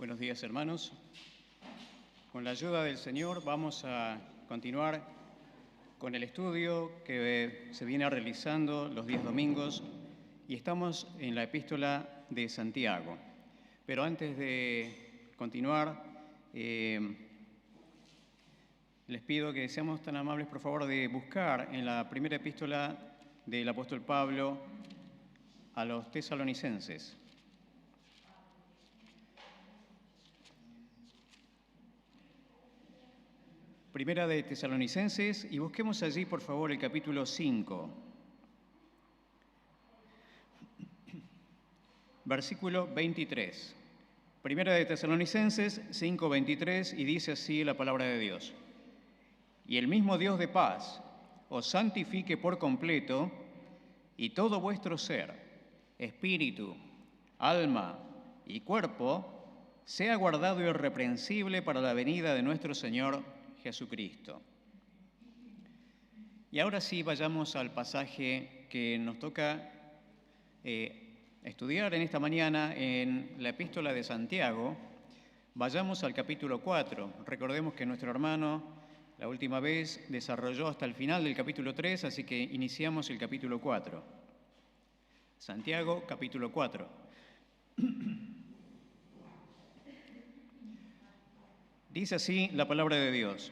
Buenos días, hermanos. Con la ayuda del Señor vamos a continuar con el estudio que se viene realizando los días domingos y estamos en la epístola de Santiago. Pero antes de continuar, les pido que seamos tan amables, por favor, de buscar en la primera epístola del apóstol Pablo a los tesalonicenses. Primera de Tesalonicenses, y busquemos allí, por favor, el capítulo 5. Versículo 23. Primera de Tesalonicenses 5, 23, y dice así la palabra de Dios. Y el mismo Dios de paz os santifique por completo, y todo vuestro ser, espíritu, alma y cuerpo, sea guardado irreprensible para la venida de nuestro Señor Jesucristo. Y ahora sí vayamos al pasaje que nos toca estudiar en esta mañana en la epístola de Santiago. Vayamos al capítulo 4. Recordemos que nuestro hermano la última vez desarrolló hasta el final del capítulo 3, así que iniciamos el capítulo 4. Santiago, capítulo 4. Dice así la palabra de Dios.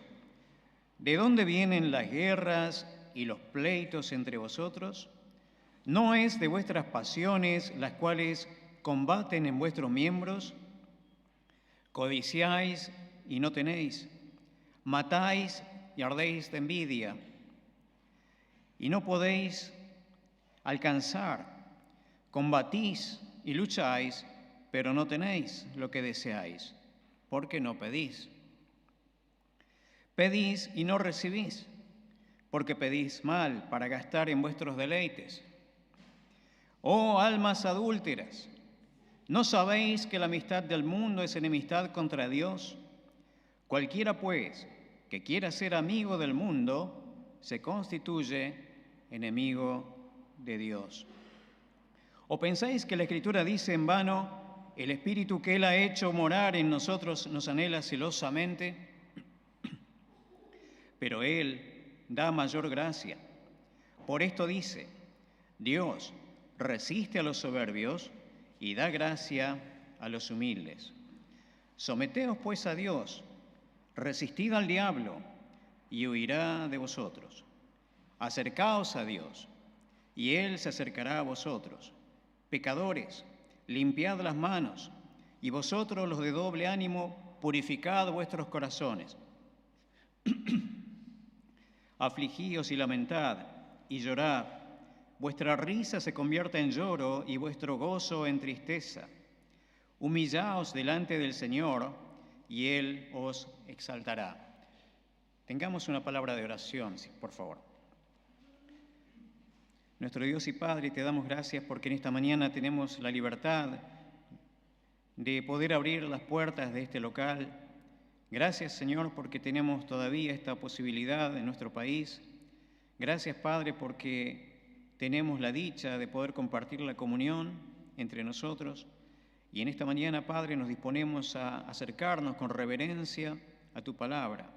¿De dónde vienen las guerras y los pleitos entre vosotros? ¿No es de vuestras pasiones las cuales combaten en vuestros miembros? Codiciáis y no tenéis, matáis y ardéis de envidia, y no podéis alcanzar, combatís y lucháis, pero no tenéis lo que deseáis, porque no pedís. Pedís y no recibís, porque pedís mal para gastar en vuestros deleites. Oh almas adúlteras, ¿no sabéis que la amistad del mundo es enemistad contra Dios? Cualquiera, pues, que quiera ser amigo del mundo, se constituye enemigo de Dios. ¿O pensáis que la Escritura dice en vano, el Espíritu que Él ha hecho morar en nosotros nos anhela celosamente? Pero Él da mayor gracia. Por esto dice, Dios resiste a los soberbios y da gracia a los humildes. Someteos pues a Dios, resistid al diablo y huirá de vosotros. Acercaos a Dios y Él se acercará a vosotros. Pecadores, limpiad las manos, y vosotros los de doble ánimo, purificad vuestros corazones. Afligíos y lamentad y llorad. Vuestra risa se convierta en lloro y vuestro gozo en tristeza. Humillaos delante del Señor y Él os exaltará. Tengamos una palabra de oración, por favor. Nuestro Dios y Padre, te damos gracias porque en esta mañana tenemos la libertad de poder abrir las puertas de este local. Gracias, Señor, porque tenemos todavía esta posibilidad en nuestro país. Gracias, Padre, porque tenemos la dicha de poder compartir la comunión entre nosotros. Y en esta mañana, Padre, nos disponemos a acercarnos con reverencia a tu palabra.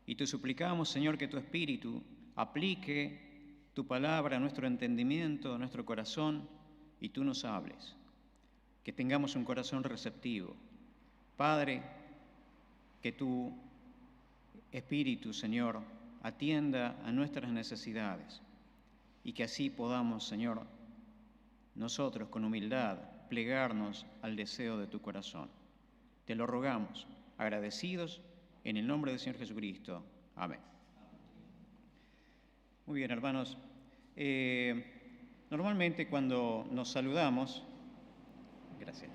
Y te suplicamos, Señor, que tu Espíritu aplique tu palabra a nuestro entendimiento, a nuestro corazón, y tú nos hables. Que tengamos un corazón receptivo. Padre, que tu Espíritu, Señor, atienda a nuestras necesidades y que así podamos, Señor, nosotros con humildad plegarnos al deseo de tu corazón. Te lo rogamos, agradecidos, en el nombre del Señor Jesucristo. Amén. Muy bien, hermanos. Normalmente cuando nos saludamos, gracias.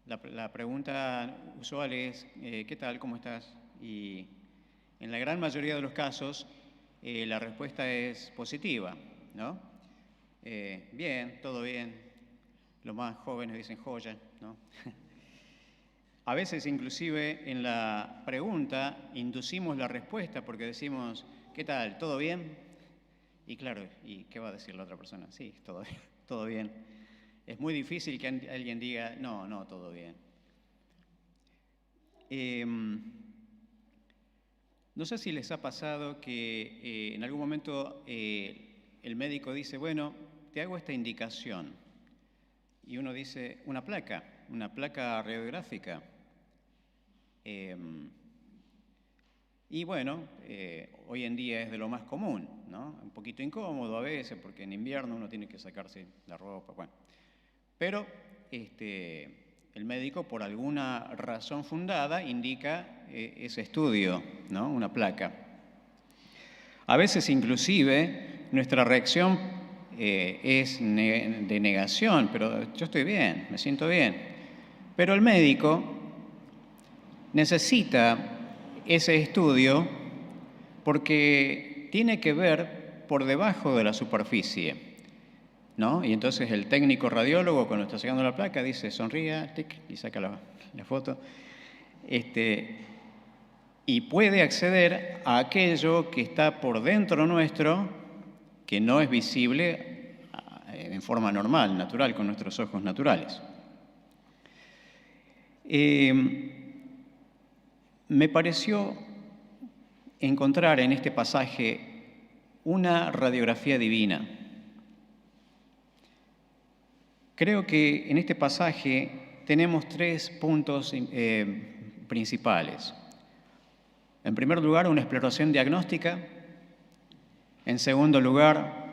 La pregunta usual es, ¿qué tal? ¿Cómo estás? Y en la gran mayoría de los casos, la respuesta es positiva, ¿no? Bien, todo bien. Los más jóvenes dicen joya, ¿no? A veces, inclusive, en la pregunta inducimos la respuesta porque decimos, ¿qué tal? ¿Todo bien? Y claro, ¿y qué va a decir la otra persona? Sí, todo bien. Es muy difícil que alguien diga, no, todo bien. No sé si les ha pasado que en algún momento el médico dice, bueno, te hago esta indicación. Y uno dice, una placa radiográfica. Y bueno, hoy en día es de lo más común, ¿no? Un poquito incómodo a veces, porque en invierno uno tiene que sacarse la ropa, bueno. Pero el médico, por alguna razón fundada, indica ese estudio, ¿no? Una placa. A veces, inclusive, nuestra reacción es de negación, pero yo estoy bien, me siento bien. Pero el médico necesita ese estudio porque tiene que ver por debajo de la superficie, ¿no? Y entonces el técnico radiólogo, cuando está sacando la placa, dice, sonría, tic, y saca la foto. Y puede acceder a aquello que está por dentro nuestro, que no es visible en forma normal, natural, con nuestros ojos naturales. Me pareció encontrar en este pasaje una radiografía divina. Creo que en este pasaje tenemos 3 puntos principales. En primer lugar, una exploración diagnóstica. En segundo lugar,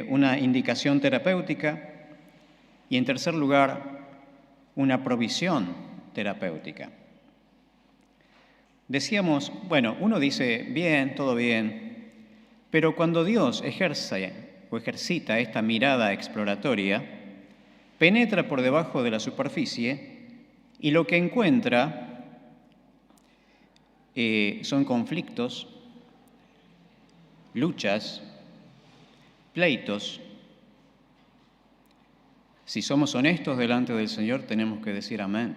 una indicación terapéutica. Y en tercer lugar, una provisión terapéutica. Decíamos, bueno, uno dice, bien, todo bien, pero cuando Dios ejercita esta mirada exploratoria, penetra por debajo de la superficie y lo que encuentra son conflictos, luchas, pleitos. Si somos honestos delante del Señor, tenemos que decir amén.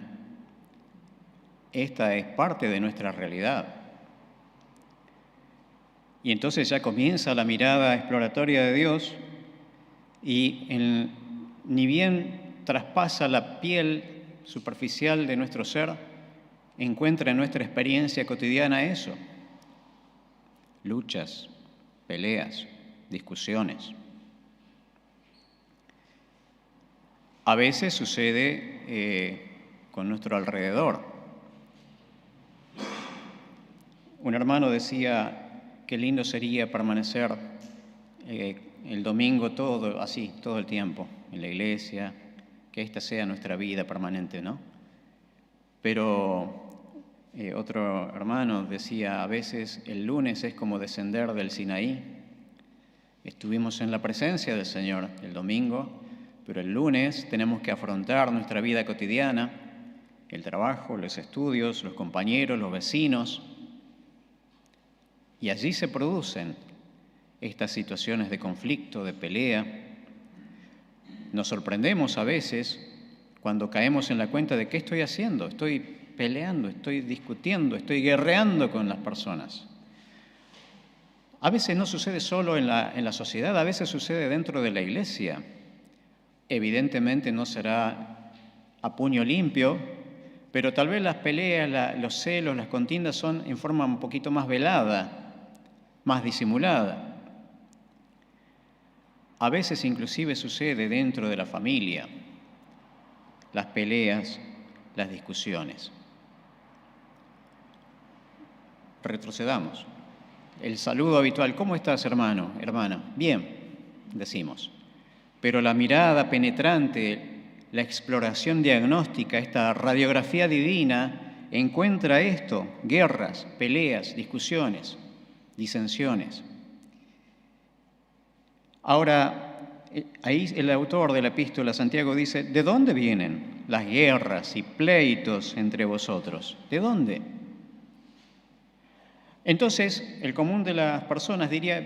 Esta es parte de nuestra realidad. Y entonces ya comienza la mirada exploratoria de Dios y ni bien traspasa la piel superficial de nuestro ser, encuentra en nuestra experiencia cotidiana eso. Luchas, peleas, discusiones. A veces sucede con nuestro alrededor. Un hermano decía, qué lindo sería permanecer el domingo todo el tiempo, en la iglesia, que esta sea nuestra vida permanente, ¿no? Pero otro hermano decía, a veces el lunes es como descender del Sinaí. Estuvimos en la presencia del Señor el domingo, pero el lunes tenemos que afrontar nuestra vida cotidiana, el trabajo, los estudios, los compañeros, los vecinos. Y allí se producen estas situaciones de conflicto, de pelea. Nos sorprendemos a veces cuando caemos en la cuenta de qué estoy haciendo. Estoy peleando, estoy discutiendo, estoy guerreando con las personas. A veces no sucede solo en la sociedad, a veces sucede dentro de la iglesia. Evidentemente no será a puño limpio, pero tal vez las peleas, los celos, las contiendas son en forma un poquito más velada, más disimulada. A veces inclusive sucede dentro de la familia, las peleas, las discusiones. Retrocedamos. El saludo habitual, ¿cómo estás, hermano, hermana? Bien, decimos. Pero la mirada penetrante, la exploración diagnóstica, esta radiografía divina, encuentra esto, guerras, peleas, discusiones, disensiones. Ahora, ahí el autor de la epístola, Santiago, dice, ¿de dónde vienen las guerras y pleitos entre vosotros? ¿De dónde? Entonces, el común de las personas diría,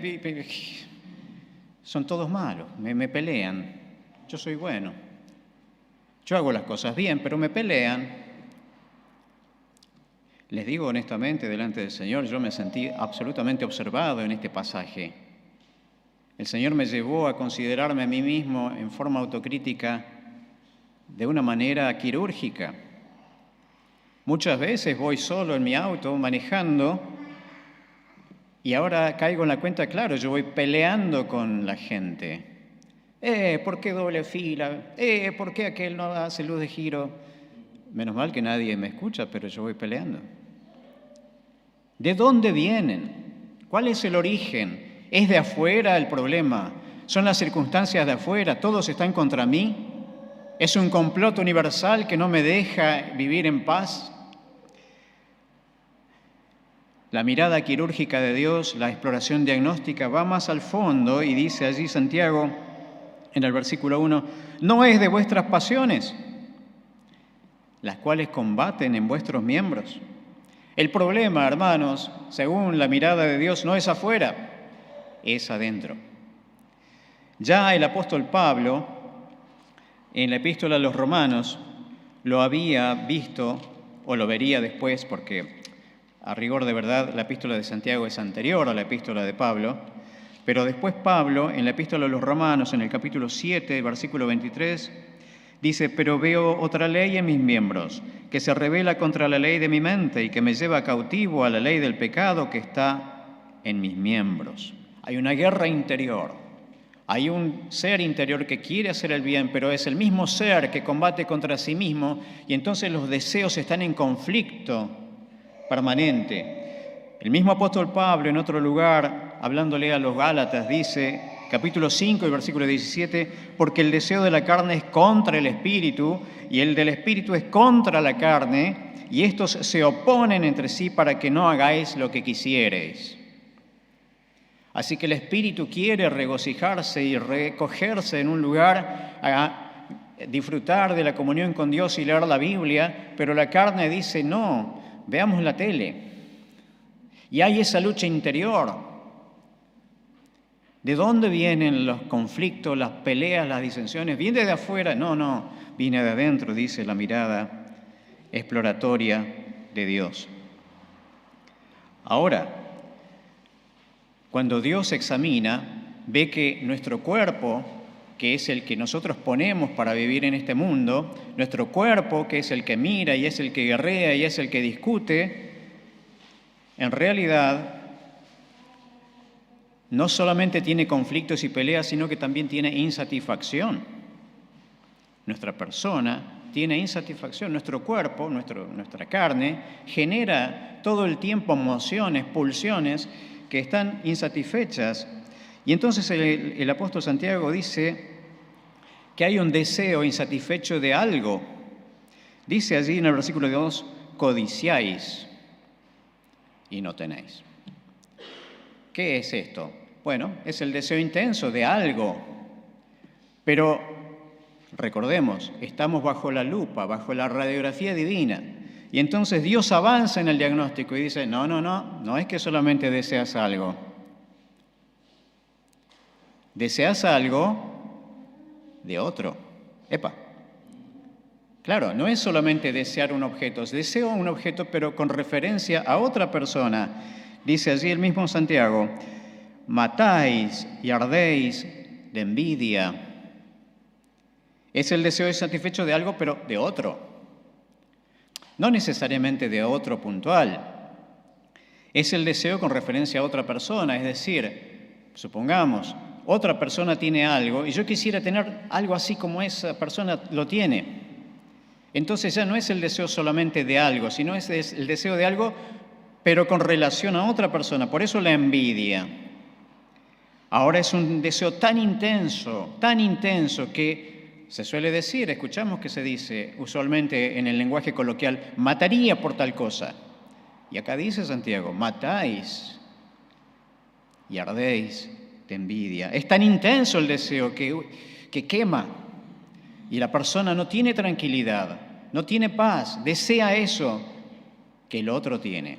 son todos malos, me pelean, yo soy bueno, yo hago las cosas bien, pero me pelean. Les digo honestamente, delante del Señor, yo me sentí absolutamente observado en este pasaje. El Señor me llevó a considerarme a mí mismo en forma autocrítica de una manera quirúrgica. Muchas veces voy solo en mi auto manejando y ahora caigo en la cuenta, claro, yo voy peleando con la gente. ¿Por qué doble fila? ¿Por qué aquel no hace luz de giro? Menos mal que nadie me escucha, pero yo voy peleando. ¿De dónde vienen? ¿Cuál es el origen? ¿Es de afuera el problema? ¿Son las circunstancias de afuera? ¿Todos están contra mí? ¿Es un complot universal que no me deja vivir en paz? La mirada quirúrgica de Dios, la exploración diagnóstica, va más al fondo y dice allí Santiago, en el versículo 1, no es de vuestras pasiones, las cuales combaten en vuestros miembros. El problema, hermanos, según la mirada de Dios, no es afuera, es adentro. Ya el apóstol Pablo, en la epístola a los Romanos, lo había visto, o lo vería después, porque a rigor de verdad la epístola de Santiago es anterior a la epístola de Pablo, pero después Pablo, en la epístola a los Romanos, en el capítulo 7, versículo 23, dice, pero veo otra ley en mis miembros, que se rebela contra la ley de mi mente y que me lleva cautivo a la ley del pecado que está en mis miembros. Hay una guerra interior, hay un ser interior que quiere hacer el bien, pero es el mismo ser que combate contra sí mismo y entonces los deseos están en conflicto permanente. El mismo apóstol Pablo, en otro lugar, hablándole a los Gálatas, dice, capítulo 5 y versículo 17, porque el deseo de la carne es contra el espíritu y el del espíritu es contra la carne, y estos se oponen entre sí para que no hagáis lo que quisiereis. Así que el espíritu quiere regocijarse y recogerse en un lugar a disfrutar de la comunión con Dios y leer la Biblia, pero la carne dice, no, veamos la tele. Y hay esa lucha interior. ¿De dónde vienen los conflictos, las peleas, las disensiones? ¿Viene de afuera? No, viene de adentro, dice la mirada exploratoria de Dios. Ahora, cuando Dios examina, ve que nuestro cuerpo, que es el que nosotros ponemos para vivir en este mundo, nuestro cuerpo, que es el que mira y es el que guerrea y es el que discute, en realidad no solamente tiene conflictos y peleas, sino que también tiene insatisfacción. Nuestra persona tiene insatisfacción, nuestro cuerpo, nuestra carne, genera todo el tiempo emociones, pulsiones que están insatisfechas. Y entonces el apóstol Santiago dice que hay un deseo insatisfecho de algo. Dice allí en el versículo 2, codiciáis y no tenéis. ¿Qué es esto? Bueno, es el deseo intenso de algo, pero recordemos, estamos bajo la lupa, bajo la radiografía divina, y entonces Dios avanza en el diagnóstico y dice, no es que solamente deseas algo. Deseas algo de otro. Claro, no es solamente desear un objeto, deseo un objeto pero con referencia a otra persona. Dice allí el mismo Santiago, matáis y ardéis de envidia. Es el deseo insatisfecho de algo, pero de otro. No necesariamente de otro puntual. Es el deseo con referencia a otra persona, es decir, supongamos, otra persona tiene algo y yo quisiera tener algo así como esa persona lo tiene. Entonces ya no es el deseo solamente de algo, sino es el deseo de algo pero con relación a otra persona. Por eso la envidia. Ahora es un deseo tan intenso que se suele decir, escuchamos que se dice usualmente en el lenguaje coloquial, mataría por tal cosa. Y acá dice Santiago, matáis y ardéis de envidia. Es tan intenso el deseo que quema y la persona no tiene tranquilidad, no tiene paz, desea eso que el otro tiene.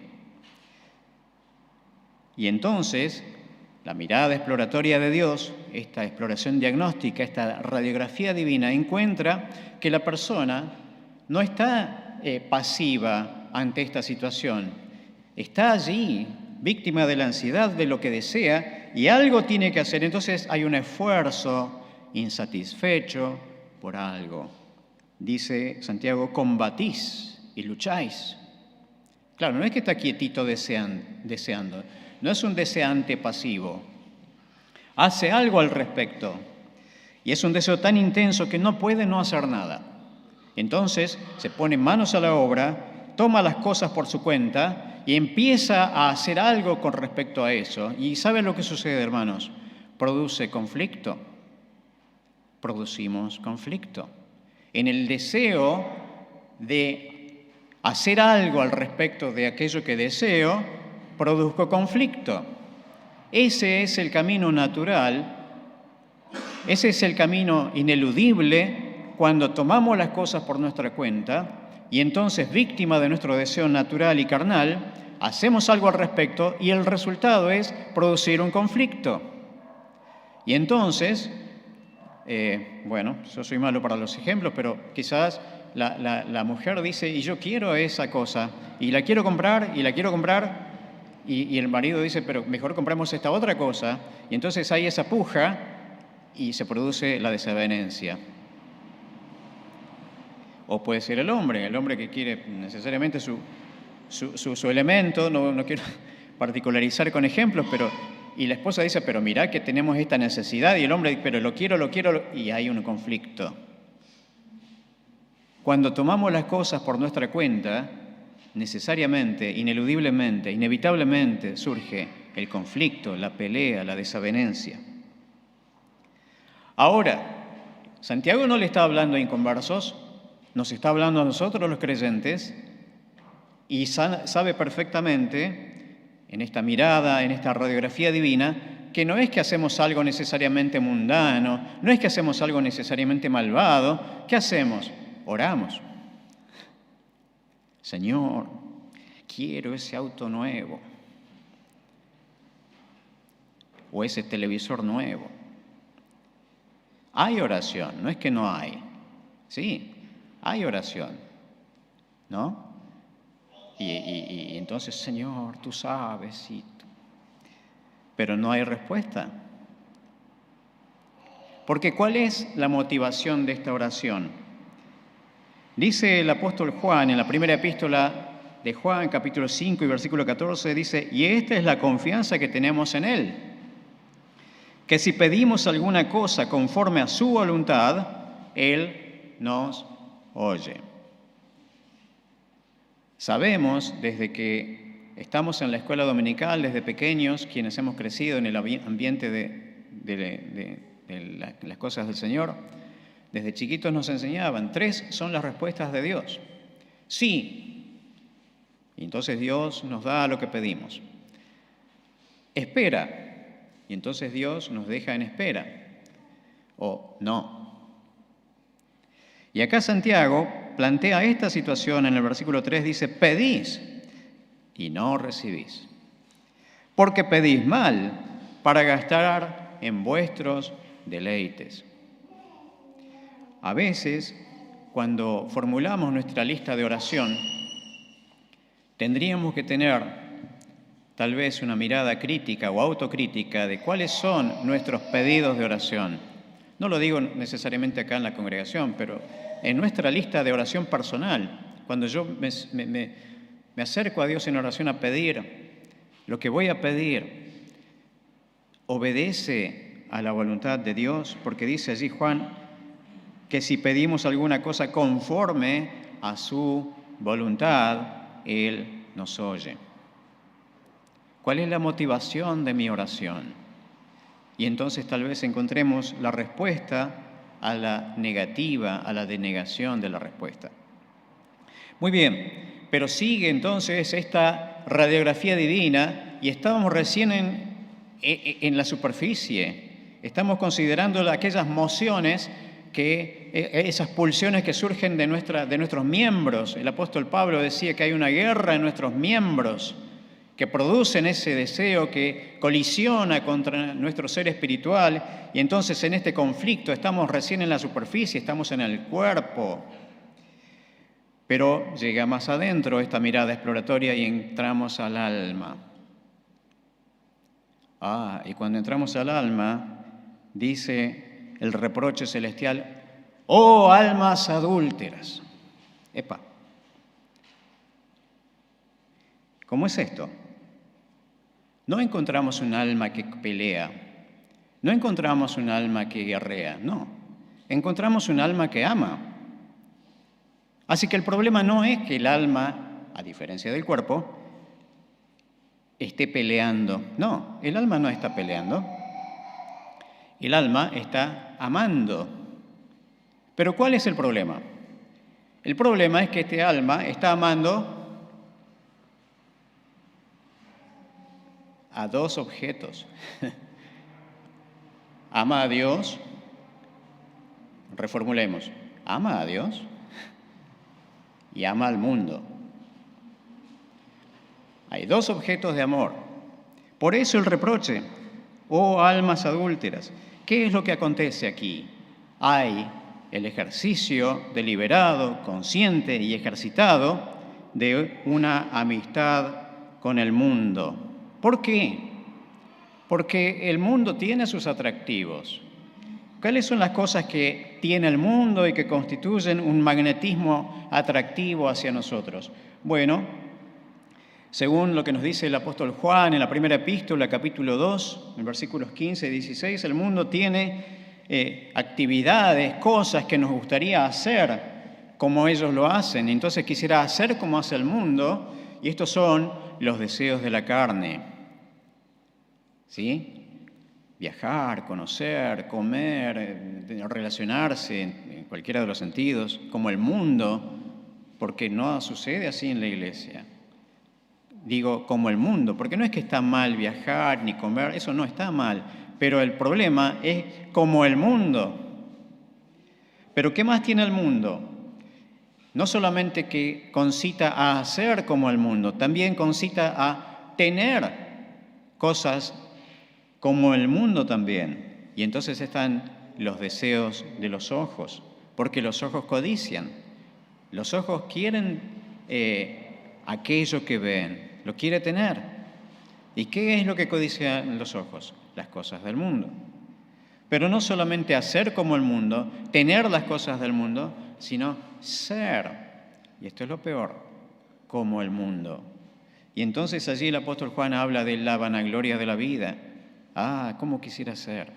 Y entonces, la mirada exploratoria de Dios, esta exploración diagnóstica, esta radiografía divina, encuentra que la persona no está pasiva ante esta situación. Está allí, víctima de la ansiedad de lo que desea, y algo tiene que hacer. Entonces hay un esfuerzo insatisfecho por algo. Dice Santiago, combatís y lucháis. Claro, no es que está quietito deseando, no es un deseante pasivo. Hace algo al respecto. Y es un deseo tan intenso que no puede no hacer nada. Entonces se pone manos a la obra, toma las cosas por su cuenta y empieza a hacer algo con respecto a eso. ¿Y sabe lo que sucede, hermanos? Produce conflicto. Producimos conflicto. En el deseo de hacer algo al respecto de aquello que deseo, produzco conflicto. Ese es el camino natural. Ese es el camino ineludible cuando tomamos las cosas por nuestra cuenta y entonces, víctima de nuestro deseo natural y carnal, hacemos algo al respecto y el resultado es producir un conflicto. Y entonces, yo soy malo para los ejemplos, pero quizás la mujer dice, y yo quiero esa cosa, y la quiero comprar, y el marido dice, pero mejor compramos esta otra cosa, y entonces hay esa puja, y se produce la desavenencia. O puede ser el hombre que quiere necesariamente su elemento, no quiero particularizar con ejemplos, y la esposa dice, pero mirá que tenemos esta necesidad, y el hombre dice, pero lo quiero, y hay un conflicto. Cuando tomamos las cosas por nuestra cuenta, necesariamente, ineludiblemente, inevitablemente surge el conflicto, la pelea, la desavenencia. Ahora, Santiago no le está hablando a inconversos, nos está hablando a nosotros los creyentes y sabe perfectamente en esta mirada, en esta radiografía divina, que no es que hacemos algo necesariamente mundano, no es que hacemos algo necesariamente malvado. ¿Qué hacemos? Oramos. Señor, quiero ese auto nuevo o ese televisor nuevo. Hay oración, no es que no hay. Sí, hay oración, ¿no? Y entonces, Señor, tú sabes, pero no hay respuesta. Porque ¿cuál es la motivación de esta oración? Dice el apóstol Juan en la primera epístola de Juan, capítulo 5 y versículo 14, dice, y esta es la confianza que tenemos en Él, que si pedimos alguna cosa conforme a su voluntad, Él nos oye. Sabemos desde que estamos en la escuela dominical, desde pequeños, quienes hemos crecido en el ambiente de las cosas del Señor, desde chiquitos nos enseñaban, 3 son las respuestas de Dios. Sí, y entonces Dios nos da lo que pedimos. Espera, y entonces Dios nos deja en espera. O no. Y acá Santiago plantea esta situación en el versículo 3, dice, pedís y no recibís, porque pedís mal para gastar en vuestros deleites. A veces, cuando formulamos nuestra lista de oración, tendríamos que tener tal vez una mirada crítica o autocrítica de cuáles son nuestros pedidos de oración. No lo digo necesariamente acá en la congregación, pero en nuestra lista de oración personal, cuando yo me acerco a Dios en oración a pedir, lo que voy a pedir obedece a la voluntad de Dios, porque dice allí Juan que si pedimos alguna cosa conforme a su voluntad, Él nos oye. ¿Cuál es la motivación de mi oración? Y entonces tal vez encontremos la respuesta a la negativa, a la denegación de la respuesta. Muy bien, pero sigue entonces esta radiografía divina y estábamos recién en la superficie. Estamos considerando aquellas mociones, esas pulsiones que surgen de nuestros miembros. El apóstol Pablo decía que hay una guerra en nuestros miembros que producen ese deseo que colisiona contra nuestro ser espiritual, y entonces en este conflicto estamos recién en la superficie, estamos en el cuerpo, pero llega más adentro esta mirada exploratoria y entramos al alma. Y cuando entramos al alma, dice el reproche celestial, ¡oh almas adúlteras! ¡Epa! ¿Cómo es esto? No encontramos un alma que pelea, no encontramos un alma que guerrea, no. Encontramos un alma que ama. Así que el problema no es que el alma, a diferencia del cuerpo, esté peleando. No, el alma no está peleando. El alma está amando. Pero ¿cuál es el problema? El problema es que este alma está amando a dos objetos. Ama a Dios. Reformulemos. Ama a Dios y ama al mundo. Hay dos objetos de amor. Por eso el reproche, oh almas adúlteras. ¿Qué es lo que acontece aquí? Hay el ejercicio deliberado, consciente y ejercitado de una amistad con el mundo. ¿Por qué? Porque el mundo tiene sus atractivos. ¿Cuáles son las cosas que tiene el mundo y que constituyen un magnetismo atractivo hacia nosotros? Bueno, según lo que nos dice el apóstol Juan en la primera epístola, capítulo 2, en versículos 15 y 16, el mundo tiene actividades, cosas que nos gustaría hacer como ellos lo hacen. Entonces quisiera hacer como hace el mundo, y estos son los deseos de la carne. ¿Sí? Viajar, conocer, comer, relacionarse en cualquiera de los sentidos, como el mundo, porque no sucede así en la iglesia. Digo, como el mundo, porque no es que está mal viajar ni comer, eso no está mal, pero el problema es como el mundo. ¿Pero qué más tiene el mundo? No solamente que concita a hacer como el mundo, también concita a tener cosas como el mundo también. Y entonces están los deseos de los ojos, porque los ojos codician. Los ojos quieren aquello que ven, lo quiere tener. ¿Y qué es lo que codician los ojos? Las cosas del mundo. Pero no solamente hacer como el mundo, tener las cosas del mundo, sino ser, y esto es lo peor, como el mundo. Y entonces allí el apóstol Juan habla de la vanagloria de la vida. ¿Cómo quisiera ser?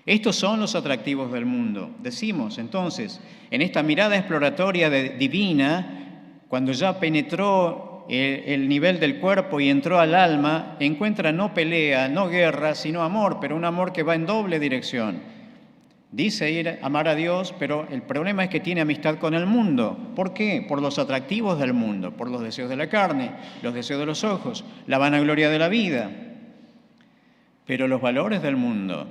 Estos son los atractivos del mundo. Decimos, entonces, en esta mirada exploratoria divina, cuando ya penetró el nivel del cuerpo y entró al alma, encuentra no pelea, no guerra, sino amor, pero un amor que va en doble dirección. Dice amar a Dios, pero el problema es que tiene amistad con el mundo. ¿Por qué? Por los atractivos del mundo, por los deseos de la carne, los deseos de los ojos, la vanagloria de la vida. Pero los valores del mundo,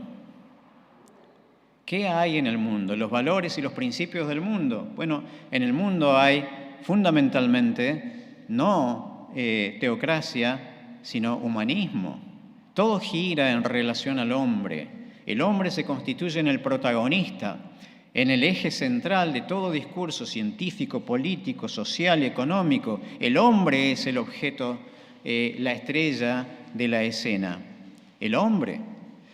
¿qué hay en el mundo? Los valores y los principios del mundo. Bueno, en el mundo hay fundamentalmente no teocracia, sino humanismo. Todo gira en relación al hombre. El hombre se constituye en el protagonista, en el eje central de todo discurso científico, político, social y económico. El hombre es el objeto, la estrella de la escena. El hombre.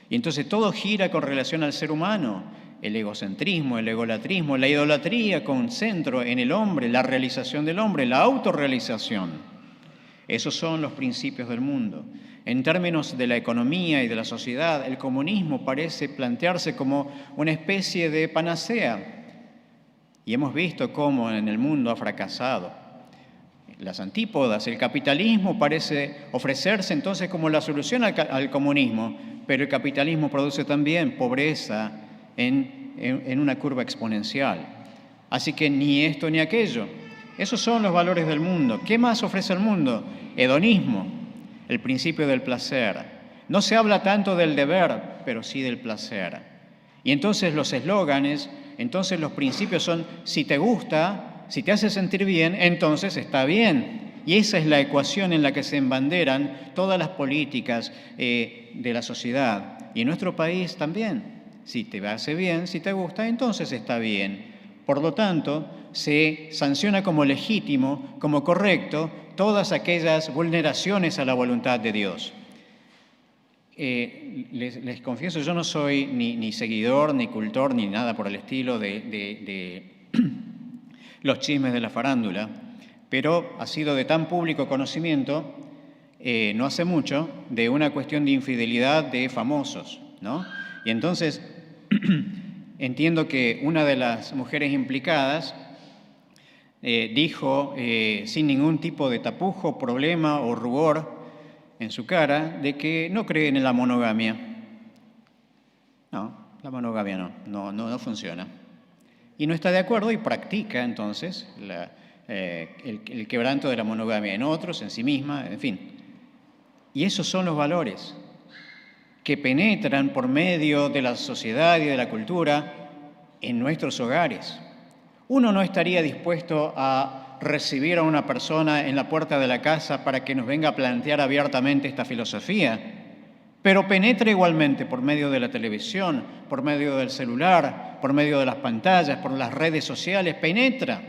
Y entonces todo gira con relación al ser humano. El egocentrismo, el egolatrismo, la idolatría con centro en el hombre, la realización del hombre, la autorrealización. Esos son los principios del mundo. En términos de la economía y de la sociedad, el comunismo parece plantearse como una especie de panacea. Y hemos visto cómo en el mundo ha fracasado. Las antípodas, el capitalismo parece ofrecerse entonces como la solución al comunismo, pero el capitalismo produce también pobreza en una curva exponencial. Así que ni esto ni aquello. Esos son los valores del mundo. ¿Qué más ofrece el mundo? Hedonismo, el principio del placer. No se habla tanto del deber, pero sí del placer. Y entonces los eslóganes, entonces los principios son, si te gusta, si te hace sentir bien, entonces está bien. Y esa es la ecuación en la que se embanderan todas las políticas de la sociedad. Y en nuestro país también. Si te hace bien, si te gusta, entonces está bien. Por lo tanto, se sanciona como legítimo, como correcto, todas aquellas vulneraciones a la voluntad de Dios. les confieso, yo no soy ni seguidor, ni cultor, ni nada por el estilo de los chismes de la farándula, pero ha sido de tan público conocimiento, no hace mucho, de una cuestión de infidelidad de famosos, ¿no? Y entonces entiendo que una de las mujeres implicadas dijo, sin ningún tipo de tapujo, problema o rubor en su cara, de que no cree en la monogamia. No, la monogamia no funciona. Y no está de acuerdo y practica entonces el quebranto de la monogamia en otros, en sí misma, en fin. Y esos son los valores que penetran por medio de la sociedad y de la cultura en nuestros hogares. Uno no estaría dispuesto a recibir a una persona en la puerta de la casa para que nos venga a plantear abiertamente esta filosofía, pero penetra igualmente por medio de la televisión, por medio del celular, por medio de las pantallas, por las redes sociales, penetra.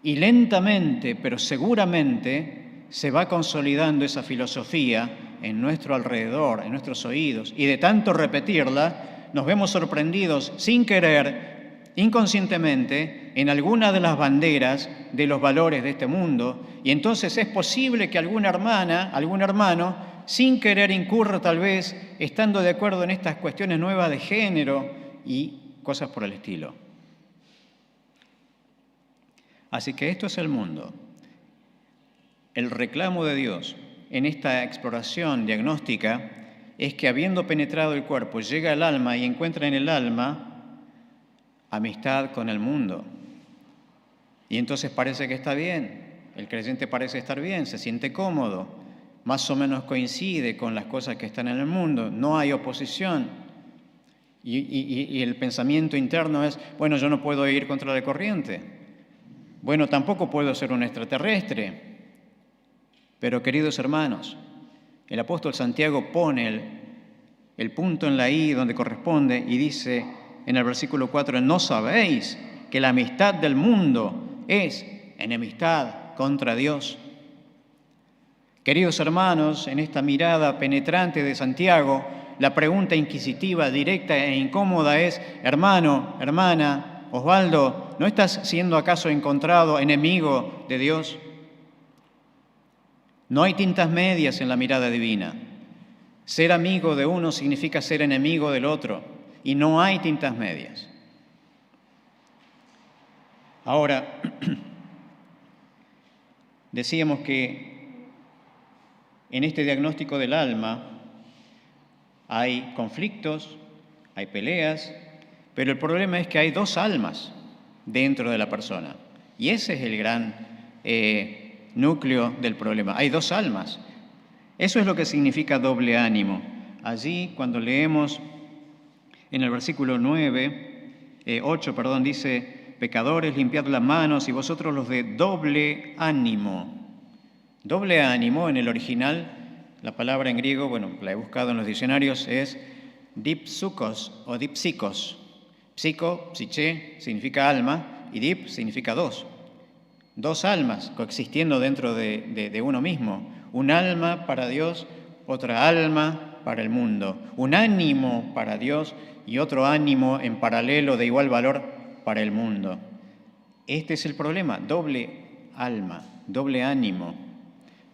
Y lentamente, pero seguramente, se va consolidando esa filosofía en nuestro alrededor, en nuestros oídos, y de tanto repetirla, nos vemos sorprendidos sin querer, inconscientemente, en alguna de las banderas de los valores de este mundo, y entonces es posible que alguna hermana, algún hermano, sin querer incurra tal vez, estando de acuerdo en estas cuestiones nuevas de género y cosas por el estilo. Así que esto es el mundo. El reclamo de Dios en esta exploración diagnóstica es que habiendo penetrado el cuerpo, llega al alma y encuentra en el alma amistad con el mundo. Y entonces parece que está bien, el creyente parece estar bien, se siente cómodo, más o menos coincide con las cosas que están en el mundo, no hay oposición. Y el pensamiento interno es, bueno, yo no puedo ir contra la corriente, bueno, tampoco puedo ser un extraterrestre. Pero, queridos hermanos, el apóstol Santiago pone el punto en la I donde corresponde y dice en el versículo 4, ¿no sabéis que la amistad del mundo es enemistad contra Dios? Queridos hermanos, en esta mirada penetrante de Santiago, la pregunta inquisitiva, directa e incómoda es, hermano, hermana, Osvaldo, ¿no estás siendo acaso encontrado enemigo de Dios? No hay tintas medias en la mirada divina. Ser amigo de uno significa ser enemigo del otro, y no hay tintas medias. Ahora, decíamos que en este diagnóstico del alma hay conflictos, hay peleas, pero el problema es que hay dos almas dentro de la persona, y ese es el gran núcleo del problema. Hay dos almas. Eso es lo que significa doble ánimo. Allí, cuando leemos en el versículo 8, dice, pecadores, limpiad las manos y vosotros los de doble ánimo. Doble ánimo, en el original, la palabra en griego, bueno, la he buscado en los diccionarios, es dipsukos o dipsikos. Psico, psiche, significa alma, y dip significa dos. Dos almas coexistiendo dentro de uno mismo. Un alma para Dios, otra alma para el mundo. Un ánimo para Dios y otro ánimo en paralelo de igual valor para el mundo. Este es el problema, doble alma, doble ánimo.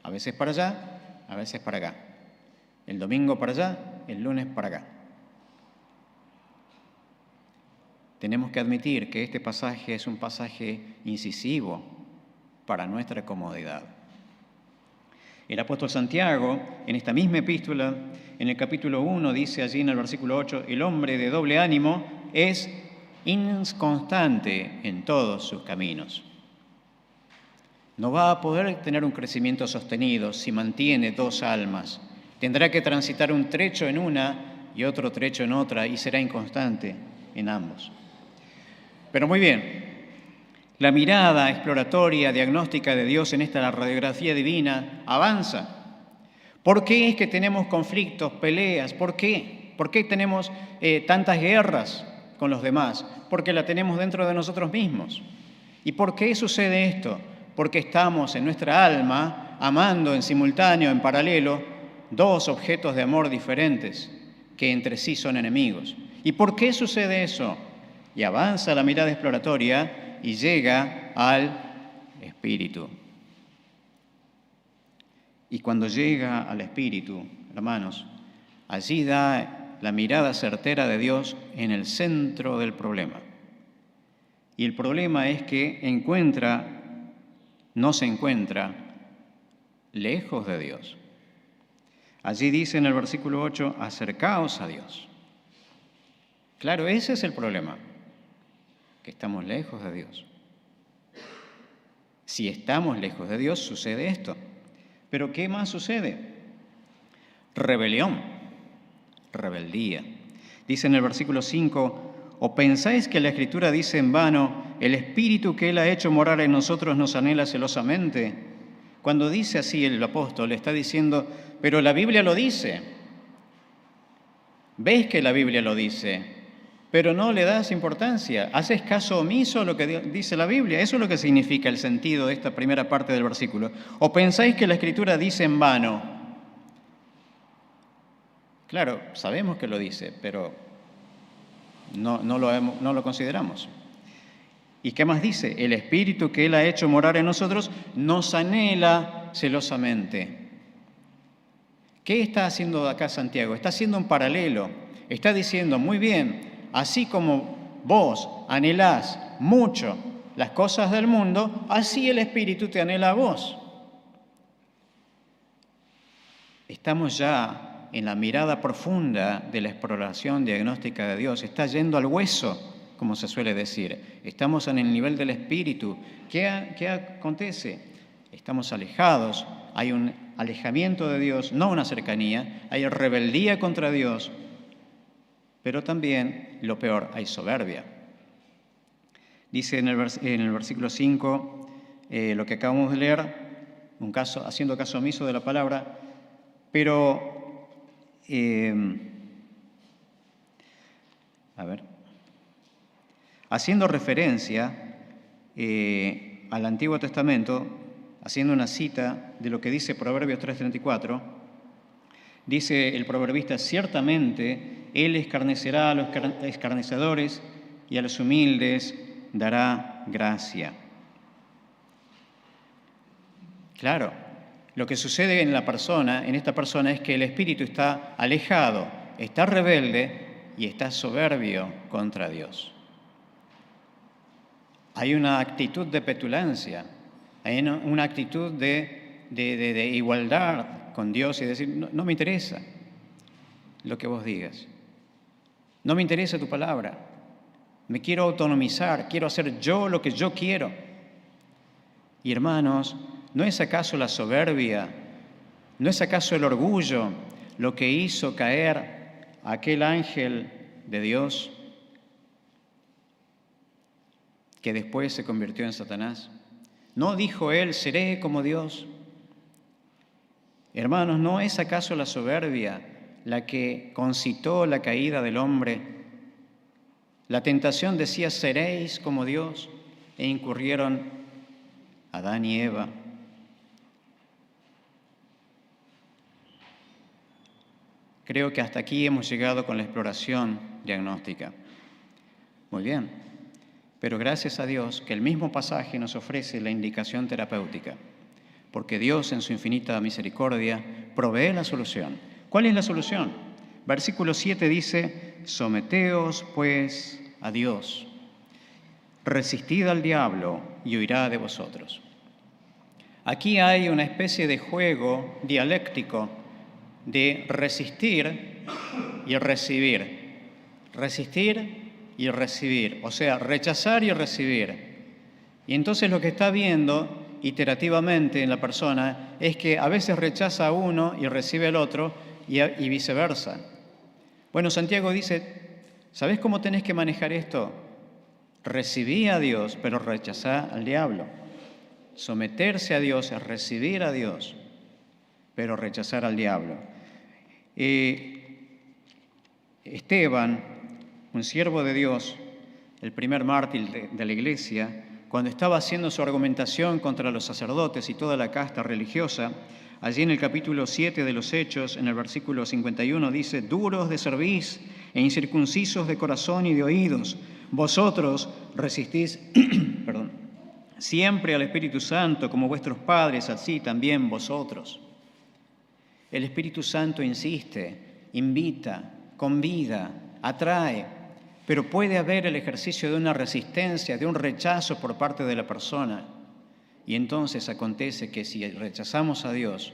A veces para allá, a veces para acá. El domingo para allá, el lunes para acá. Tenemos que admitir que este pasaje es un pasaje incisivo para nuestra comodidad. El apóstol Santiago, en esta misma epístola, en el capítulo 1, dice allí en el versículo 8, el hombre de doble ánimo es inconstante en todos sus caminos. No va a poder tener un crecimiento sostenido si mantiene dos almas. Tendrá que transitar un trecho en una y otro trecho en otra y será inconstante en ambos. Pero muy bien. La mirada exploratoria, diagnóstica de Dios en esta radiografía divina avanza. ¿Por qué es que tenemos conflictos, peleas? ¿Por qué? ¿Por qué tenemos tantas guerras con los demás? Porque la tenemos dentro de nosotros mismos. ¿Y por qué sucede esto? Porque estamos en nuestra alma amando en simultáneo, en paralelo, dos objetos de amor diferentes que entre sí son enemigos. ¿Y por qué sucede eso? Y avanza la mirada exploratoria y llega al Espíritu. Y cuando llega al Espíritu, hermanos, allí da la mirada certera de Dios en el centro del problema. Y el problema es que no se encuentra lejos de Dios. Allí dice en el versículo 8, acercaos a Dios. Claro, ese es el problema, que estamos lejos de Dios. Si estamos lejos de Dios, sucede esto. Pero ¿qué más sucede? Rebelión, rebeldía. Dice en el versículo 5, ¿o pensáis que la Escritura dice en vano, el Espíritu que Él ha hecho morar en nosotros nos anhela celosamente? Cuando dice así el apóstol, está diciendo, pero la Biblia lo dice. ¿Veis que la Biblia lo dice? Pero no le das importancia. Haces caso omiso a lo que dice la Biblia. Eso es lo que significa el sentido de esta primera parte del versículo. ¿O pensáis que la Escritura dice en vano? Claro, sabemos que lo dice, pero no lo consideramos. ¿Y qué más dice? El Espíritu que Él ha hecho morar en nosotros nos anhela celosamente. ¿Qué está haciendo acá Santiago? Está haciendo un paralelo. Está diciendo, muy bien, así como vos anhelás mucho las cosas del mundo, así el Espíritu te anhela a vos. Estamos ya en la mirada profunda de la exploración diagnóstica de Dios. Está yendo al hueso, como se suele decir. Estamos en el nivel del Espíritu. ¿Qué acontece? Estamos alejados. Hay un alejamiento de Dios, no una cercanía. Hay rebeldía contra Dios. Pero también, lo peor, hay soberbia. Dice en el versículo 5, lo que acabamos de leer, haciendo caso omiso de la palabra, pero, haciendo referencia al Antiguo Testamento, haciendo una cita de lo que dice Proverbios 3:34, dice el proverbista, ciertamente Él escarnecerá a los escarnecedores y a los humildes dará gracia. Claro, lo que sucede en esta persona es que el espíritu está alejado, está rebelde y está soberbio contra Dios. Hay una actitud de petulancia, hay una actitud de igualdad con Dios y decir, no me interesa lo que vos digas. No me interesa tu palabra. Me quiero autonomizar, quiero hacer yo lo que yo quiero. Y hermanos, ¿no es acaso la soberbia, no es acaso el orgullo lo que hizo caer a aquel ángel de Dios que después se convirtió en Satanás? ¿No dijo él, seré como Dios? Hermanos, ¿no es acaso la soberbia la que concitó la caída del hombre? La tentación decía, seréis como Dios, e incurrieron Adán y Eva. Creo que hasta aquí hemos llegado con la exploración diagnóstica. Muy bien, pero gracias a Dios que el mismo pasaje nos ofrece la indicación terapéutica, porque Dios en su infinita misericordia provee la solución. ¿Cuál es la solución? Versículo 7 dice, someteos pues a Dios, resistid al diablo y huirá de vosotros. Aquí hay una especie de juego dialéctico de resistir y recibir. Resistir y recibir, o sea, rechazar y recibir. Y entonces lo que está viendo iterativamente en la persona es que a veces rechaza a uno y recibe al otro y viceversa. Bueno, Santiago dice, ¿sabés cómo tenés que manejar esto? Recibí a Dios, pero rechazá al diablo. Someterse a Dios es recibir a Dios, pero rechazar al diablo. Esteban, un siervo de Dios, el primer mártir de la iglesia, cuando estaba haciendo su argumentación contra los sacerdotes y toda la casta religiosa, Allí en el capítulo 7 de los Hechos, en el versículo 51, dice: duros de cerviz e incircuncisos de corazón y de oídos, vosotros resistís perdón, siempre al Espíritu Santo, como vuestros padres, así también vosotros. El Espíritu Santo insiste, invita, convida, atrae, pero puede haber el ejercicio de una resistencia, de un rechazo por parte de la persona. Y entonces acontece que si rechazamos a Dios,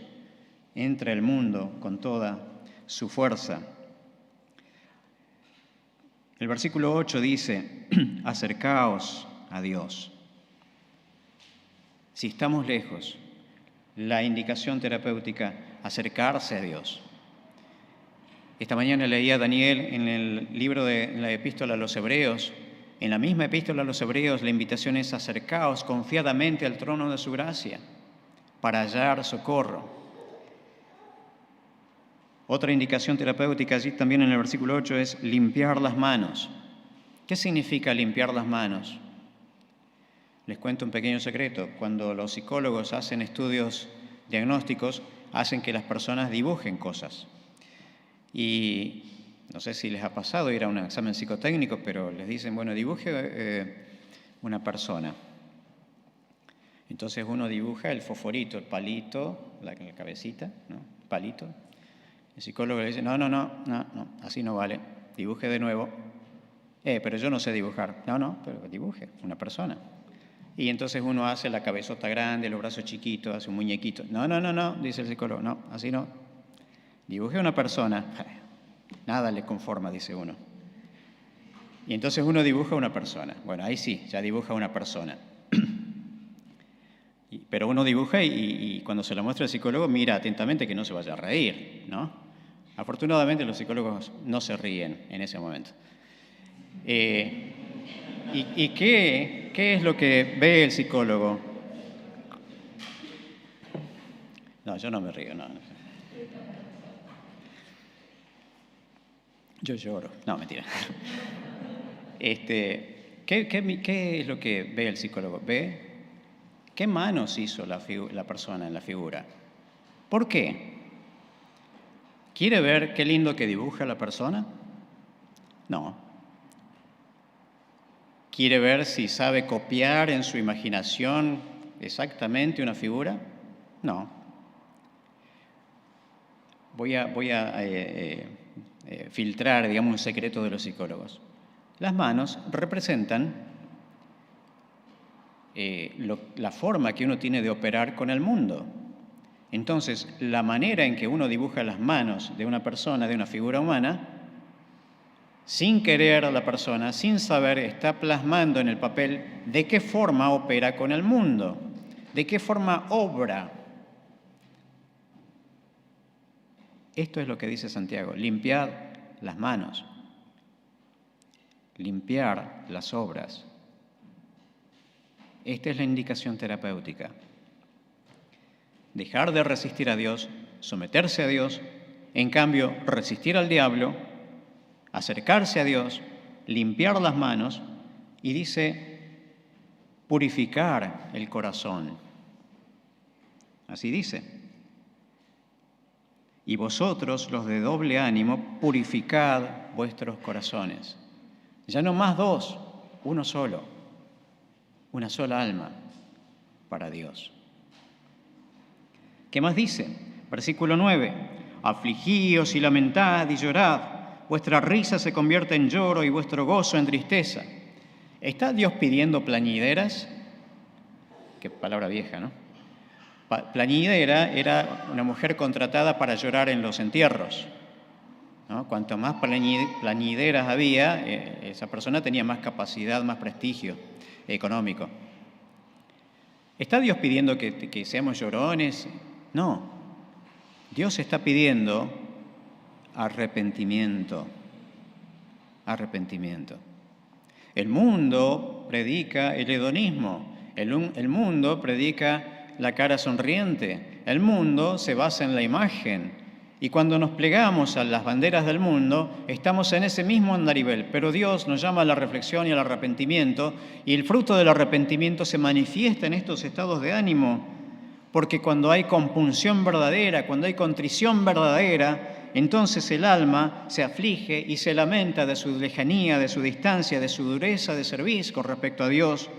entra el mundo con toda su fuerza. El versículo 8 dice: acercaos a Dios. Si estamos lejos, la indicación terapéutica, acercarse a Dios. Esta mañana leía Daniel en el libro de la Epístola a los Hebreos. En la misma Epístola a los Hebreos, la invitación es: acercaos confiadamente al trono de su gracia para hallar socorro. Otra indicación terapéutica allí también en el versículo 8 es limpiar las manos. ¿Qué significa limpiar las manos? Les cuento un pequeño secreto. Cuando los psicólogos hacen estudios diagnósticos, hacen que las personas dibujen cosas. Y no sé si les ha pasado ir a un examen psicotécnico, pero les dicen: bueno, dibuje una persona. Entonces uno dibuja el fosforito, el palito, la cabecita, ¿no? El palito. El psicólogo le dice: no, así no vale, dibuje de nuevo. Pero yo no sé dibujar. No, pero dibuje una persona. Y entonces uno hace la cabezota grande, los brazos chiquitos, hace un muñequito. No, dice el psicólogo, no, así no. Dibuje una persona. Nada le conforma, dice uno. Y entonces uno dibuja una persona. Bueno, ahí sí, ya dibuja una persona. Pero uno dibuja y cuando se lo muestra al psicólogo, mira atentamente que no se vaya a reír, ¿no? Afortunadamente los psicólogos no se ríen en ese momento. ¿Y qué es lo que ve el psicólogo? No, yo no me río, no. Yo lloro. No, mentira. ¿Qué es lo que ve el psicólogo? Ve qué manos hizo la persona en la figura. ¿Por qué? ¿Quiere ver qué lindo que dibuja la persona? No. ¿Quiere ver si sabe copiar en su imaginación exactamente una figura? No. Voy a filtrar, digamos, un secreto de los psicólogos. Las manos representan la forma que uno tiene de operar con el mundo. Entonces, la manera en que uno dibuja las manos de una persona, de una figura humana, sin querer a la persona, sin saber, está plasmando en el papel de qué forma opera con el mundo, de qué forma obra. Esto es lo que dice Santiago: limpiad las manos, limpiar las obras. Esta es la indicación terapéutica. Dejar de resistir a Dios, someterse a Dios, en cambio resistir al diablo, acercarse a Dios, limpiar las manos, y dice purificar el corazón. Así dice: y vosotros, los de doble ánimo, purificad vuestros corazones. Ya no más dos, uno solo, una sola alma para Dios. ¿Qué más dice? Versículo 9: afligíos y lamentad y llorad, vuestra risa se convierte en lloro y vuestro gozo en tristeza. ¿Está Dios pidiendo plañideras? Qué palabra vieja, ¿no? Plañidera era una mujer contratada para llorar en los entierros, ¿no? Cuanto más plañideras había, esa persona tenía más capacidad, más prestigio económico. ¿Está Dios pidiendo que seamos llorones? No. Dios está pidiendo arrepentimiento. Arrepentimiento. El mundo predica el hedonismo. El mundo predica la cara sonriente. El mundo se basa en la imagen. Y cuando nos plegamos a las banderas del mundo, estamos en ese mismo andarivel. Pero Dios nos llama a la reflexión y al arrepentimiento, y el fruto del arrepentimiento se manifiesta en estos estados de ánimo. Porque cuando hay compunción verdadera, cuando hay contrición verdadera, entonces el alma se aflige y se lamenta de su lejanía, de su distancia, de su dureza de servicio con respecto a Dios.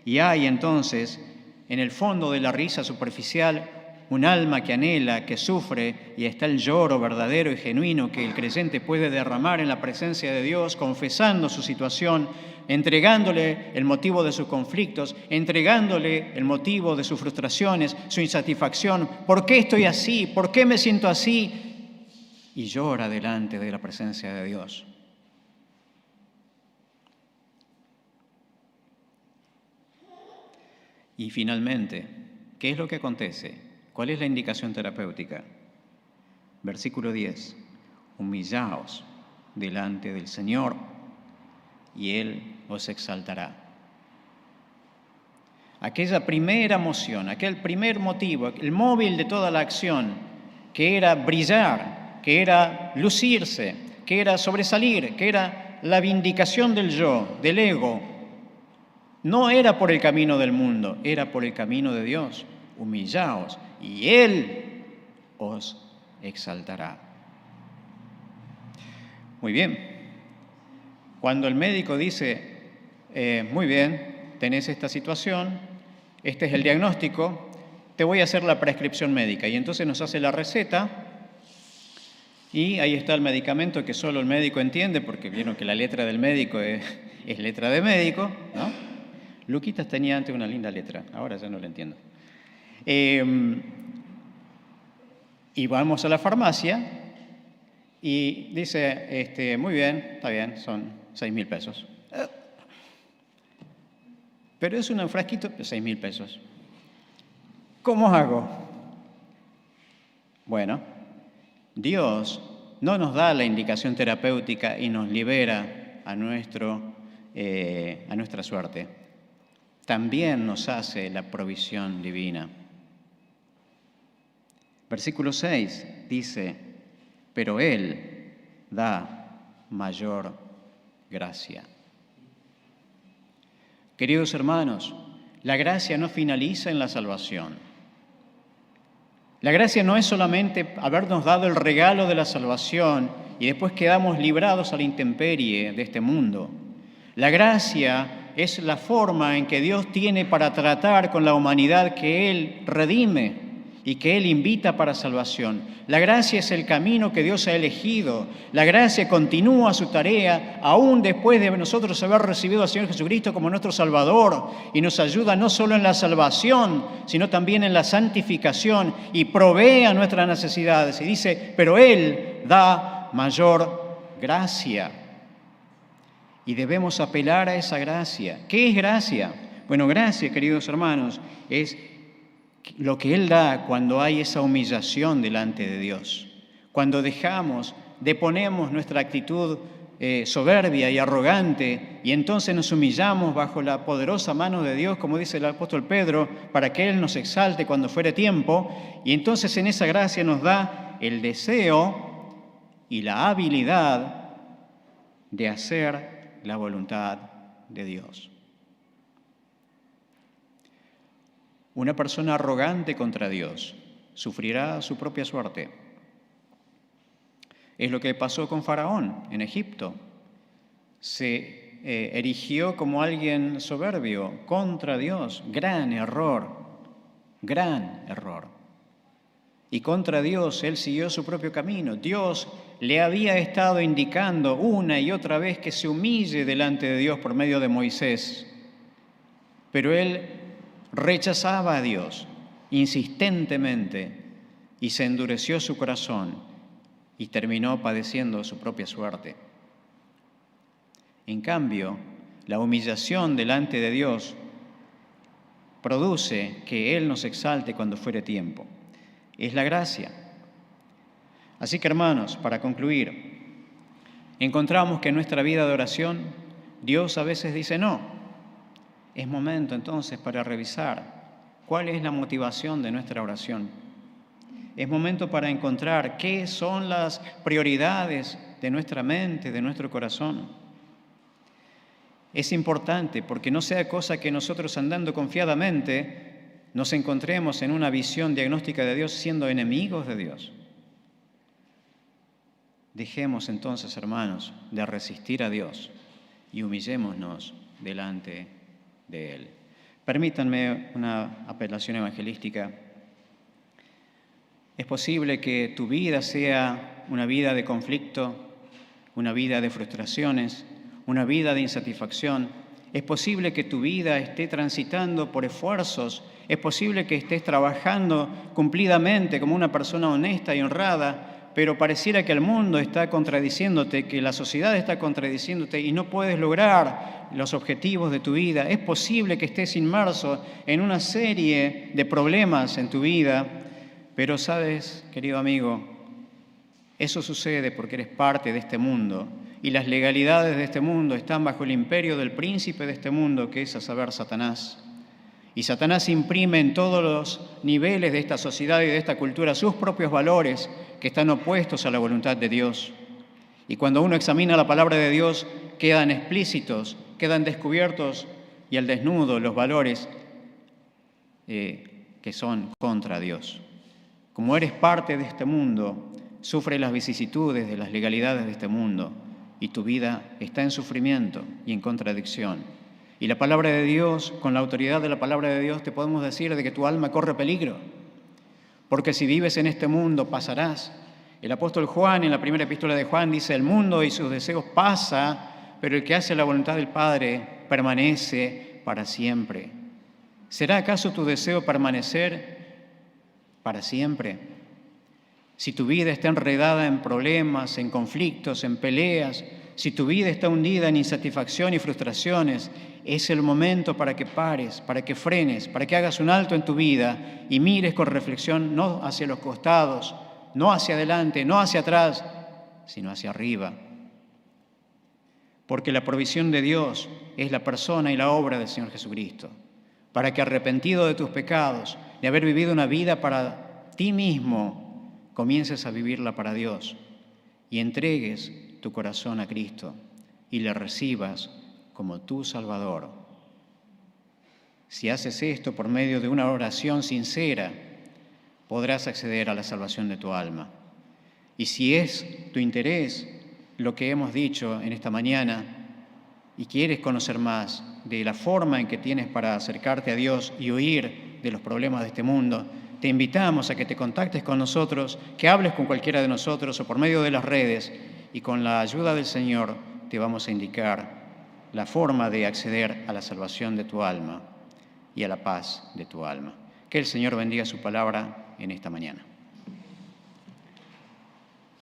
Y hay entonces, en el fondo de la risa superficial, un alma que anhela, que sufre, y está el lloro verdadero y genuino que el creyente puede derramar en la presencia de Dios, confesando su situación, entregándole el motivo de sus conflictos, entregándole el motivo de sus frustraciones, su insatisfacción. ¿Por qué estoy así? ¿Por qué me siento así? Y llora delante de la presencia de Dios. Y finalmente, ¿qué es lo que acontece? ¿Cuál es la indicación terapéutica? Versículo 10. Humillaos delante del Señor y Él os exaltará. Aquella primera emoción, aquel primer motivo, el móvil de toda la acción, que era brillar, que era lucirse, que era sobresalir, que era la vindicación del yo, del ego, no era por el camino del mundo, era por el camino de Dios. Humillaos y Él os exaltará. Muy bien. Cuando el médico dice, muy bien, tenés esta situación, este es el diagnóstico, te voy a hacer la prescripción médica. Y entonces nos hace la receta y ahí está el medicamento que solo el médico entiende, porque vieron que la letra del médico es letra de médico, ¿no? Luquitas tenía antes una linda letra, ahora ya no la entiendo. Y vamos a la farmacia y dice, muy bien, está bien, son 6.000 pesos. Pero es un frasquito de 6.000 pesos. ¿Cómo hago? Bueno, Dios no nos da la indicación terapéutica y nos libera a nuestra suerte. También nos hace la provisión divina. Versículo 6 dice, pero Él da mayor gracia. Queridos hermanos, la gracia no finaliza en la salvación. La gracia no es solamente habernos dado el regalo de la salvación y después quedamos librados a la intemperie de este mundo. La gracia es la forma en que Dios tiene para tratar con la humanidad que Él redime y que Él invita para salvación. La gracia es el camino que Dios ha elegido. La gracia continúa su tarea aún después de nosotros haber recibido al Señor Jesucristo como nuestro Salvador y nos ayuda no solo en la salvación, sino también en la santificación y provee a nuestras necesidades. Y dice, pero Él da mayor gracia. Y debemos apelar a esa gracia. ¿Qué es gracia? Bueno, gracia, queridos hermanos, es lo que Él da cuando hay esa humillación delante de Dios. Cuando deponemos nuestra actitud soberbia y arrogante y entonces nos humillamos bajo la poderosa mano de Dios, como dice el apóstol Pedro, para que Él nos exalte cuando fuere tiempo. Y entonces en esa gracia nos da el deseo y la habilidad de hacer la voluntad de Dios. Una persona arrogante contra Dios sufrirá su propia suerte. Es lo que pasó con Faraón en Egipto. Se erigió como alguien soberbio contra Dios. Gran error, gran error. Y contra Dios él siguió su propio camino. Dios le había estado indicando una y otra vez que se humille delante de Dios por medio de Moisés. Pero él rechazaba a Dios insistentemente y se endureció su corazón y terminó padeciendo su propia suerte. En cambio, la humillación delante de Dios produce que Él nos exalte cuando fuere tiempo. Es la gracia. Así que, hermanos, para concluir, encontramos que en nuestra vida de oración Dios a veces dice no. Es momento entonces para revisar cuál es la motivación de nuestra oración. Es momento para encontrar qué son las prioridades de nuestra mente, de nuestro corazón. Es importante porque no sea cosa que nosotros andando confiadamente nos encontremos en una visión diagnóstica de Dios siendo enemigos de Dios. Dejemos entonces, hermanos, de resistir a Dios y humillémonos delante de Él. Permítanme una apelación evangelística. Es posible que tu vida sea una vida de conflicto, una vida de frustraciones, una vida de insatisfacción. Es posible que tu vida esté transitando por esfuerzos. Es posible que estés trabajando cumplidamente como una persona honesta y honrada, pero pareciera que el mundo está contradiciéndote, que la sociedad está contradiciéndote y no puedes lograr los objetivos de tu vida. Es posible que estés inmerso en una serie de problemas en tu vida, pero sabes, querido amigo, eso sucede porque eres parte de este mundo y las legalidades de este mundo están bajo el imperio del príncipe de este mundo, que es a saber Satanás. Y Satanás imprime en todos los niveles de esta sociedad y de esta cultura sus propios valores que están opuestos a la voluntad de Dios. Y cuando uno examina la palabra de Dios, quedan explícitos, quedan descubiertos y al desnudo los valores que son contra Dios. Como eres parte de este mundo, sufre las vicisitudes de las legalidades de este mundo y tu vida está en sufrimiento y en contradicción. Y la palabra de Dios, con la autoridad de la palabra de Dios, te podemos decir de que tu alma corre peligro, porque si vives en este mundo pasarás. El apóstol Juan, en la primera epístola de Juan, dice: el mundo y sus deseos pasa, pero el que hace la voluntad del Padre permanece para siempre. ¿Será acaso tu deseo permanecer para siempre? Si tu vida está enredada en problemas, en conflictos, en peleas, si tu vida está hundida en insatisfacción y frustraciones, es el momento para que pares, para que frenes, para que hagas un alto en tu vida y mires con reflexión no hacia los costados, no hacia adelante, no hacia atrás, sino hacia arriba. Porque la provisión de Dios es la persona y la obra del Señor Jesucristo, para que arrepentido de tus pecados, de haber vivido una vida para ti mismo, comiences a vivirla para Dios y entregues tu corazón a Cristo y le recibas como tu Salvador. Si haces esto por medio de una oración sincera, podrás acceder a la salvación de tu alma. Y si es tu interés lo que hemos dicho en esta mañana y quieres conocer más de la forma en que tienes para acercarte a Dios y huir de los problemas de este mundo, te invitamos a que te contactes con nosotros, que hables con cualquiera de nosotros o por medio de las redes, y con la ayuda del Señor te vamos a indicar la forma de acceder a la salvación de tu alma y a la paz de tu alma. Que el Señor bendiga su palabra en esta mañana.